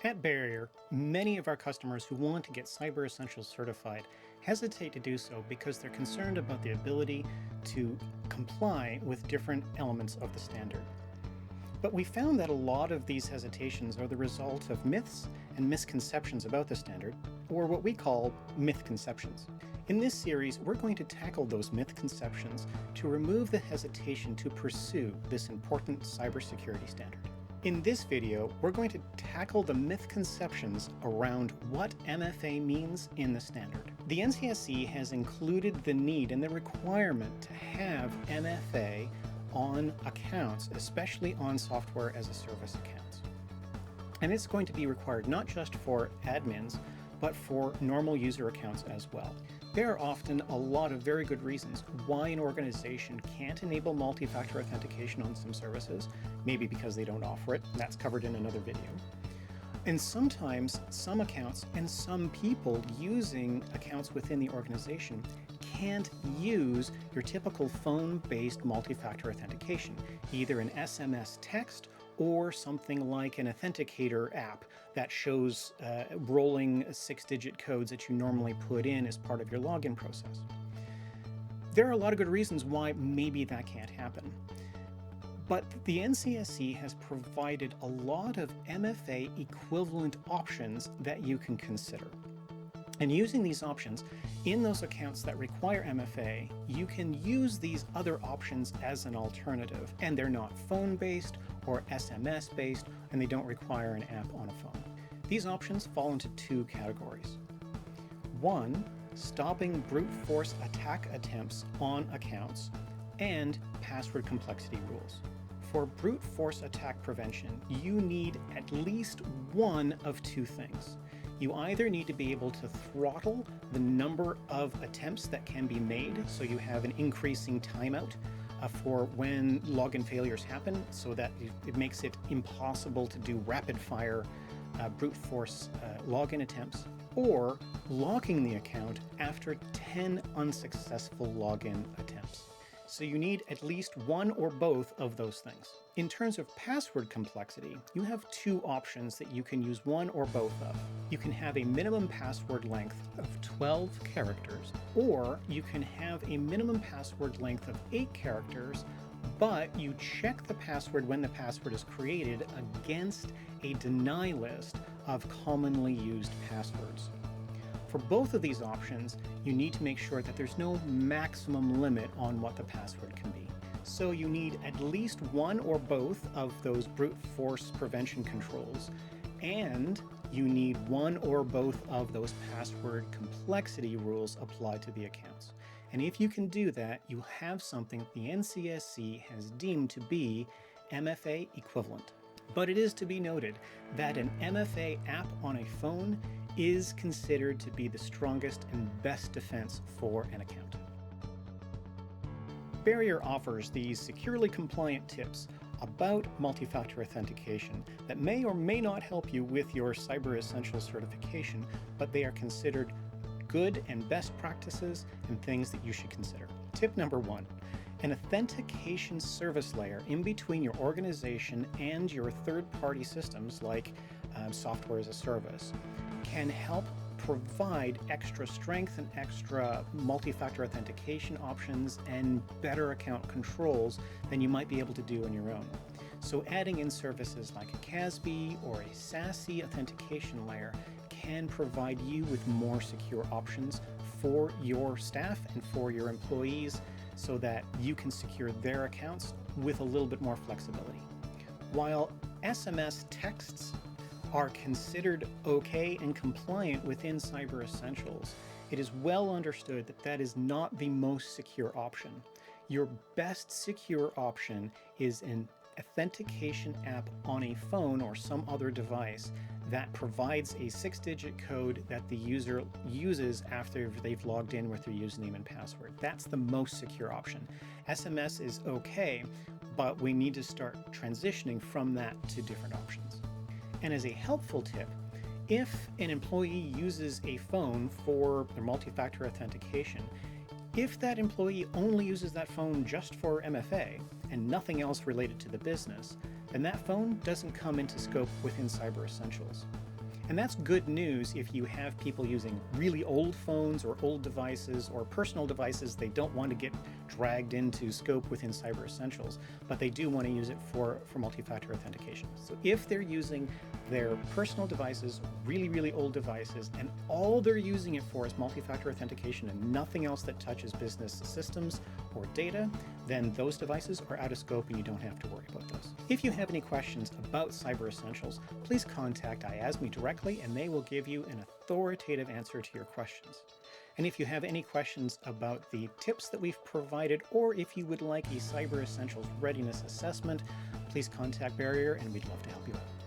At Barrier, many of our customers who want to get Cyber Essentials certified hesitate to do so because they're concerned about the ability to comply with different elements of the standard. But we found that a lot of these hesitations are the result of myths and misconceptions about the standard, or what we call mythconceptions. In this series, we're going to tackle those mythconceptions to remove the hesitation to pursue this important cybersecurity standard. In this video, we're going to tackle the mythconceptions around what MFA means in the standard. The NCSC has included the need and the requirement to have MFA on accounts, especially on software as a service accounts. And it's going to be required not just for admins, but for normal user accounts as well. There are often a lot of very good reasons why an organization can't enable multi-factor authentication on some services, maybe because they don't offer it, and that's covered in another video. And sometimes some accounts and some people using accounts within the organization can't use your typical phone-based multi-factor authentication, either an SMS text or something like an authenticator app that shows rolling 6-digit codes that you normally put in as part of your login process. There are a lot of good reasons why maybe that can't happen. But the NCSC has provided a lot of MFA equivalent options that you can consider. And using these options in those accounts that require MFA, you can use these other options as an alternative. And they're not phone-based or SMS-based, and they don't require an app on a phone. These options fall into two categories. One, stopping brute force attack attempts on accounts, and password complexity rules. For brute force attack prevention, you need at least one of two things. You either need to be able to throttle the number of attempts that can be made, so you have an increasing timeout for when login failures happen, so that it makes it impossible to do rapid fire brute force login attempts, or locking the account after 10 unsuccessful login attempts. So you need at least one or both of those things. In terms of password complexity, you have two options that you can use one or both of. You can have a minimum password length of 12 characters, or you can have a minimum password length of 8 characters, but you check the password when the password is created against a deny list of commonly used passwords. For both of these options, you need to make sure that there's no maximum limit on what the password can be. So you need at least one or both of those brute force prevention controls, and you need one or both of those password complexity rules applied to the accounts. And if you can do that, you have something the NCSC has deemed to be MFA equivalent. But it is to be noted that an MFA app on a phone is considered to be the strongest and best defense for an account. Barrier offers these securely compliant tips about multi-factor authentication that may or may not help you with your Cyber Essentials certification, but they are considered good and best practices and things that you should consider. Tip number 1. An authentication service layer in between your organization and your third-party systems like software as a service can help provide extra strength and extra multi-factor authentication options and better account controls than you might be able to do on your own. So adding in services like a CASB or a SASE authentication layer can provide you with more secure options for your staff and for your employees so that you can secure their accounts with a little bit more flexibility. While SMS texts are considered okay and compliant within Cyber Essentials, it is well understood that that is not the most secure option. Your best secure option is an authentication app on a phone or some other device that provides a 6-digit code that the user uses after they've logged in with their username and password. That's the most secure option. SMS is okay, but we need to start transitioning from that to different options. And as a helpful tip, if an employee uses a phone for their multi-factor authentication, if that employee only uses that phone just for MFA and nothing else related to the business, then that phone doesn't come into scope within Cyber Essentials. And that's good news if you have people using really old phones or old devices or personal devices they don't want to get dragged into scope within Cyber Essentials, but they do want to use it for multi-factor authentication. So if they're using their personal devices, really old devices, and all they're using it for is multi-factor authentication and nothing else that touches business systems or data, then those devices are out of scope and you don't have to worry about those. If you have any questions about Cyber Essentials, please contact IASME directly and they will give you an authoritative answer to your questions. And if you have any questions about the tips that we've provided, or if you would like a Cyber Essentials readiness assessment, please contact Barrier and we'd love to help you out.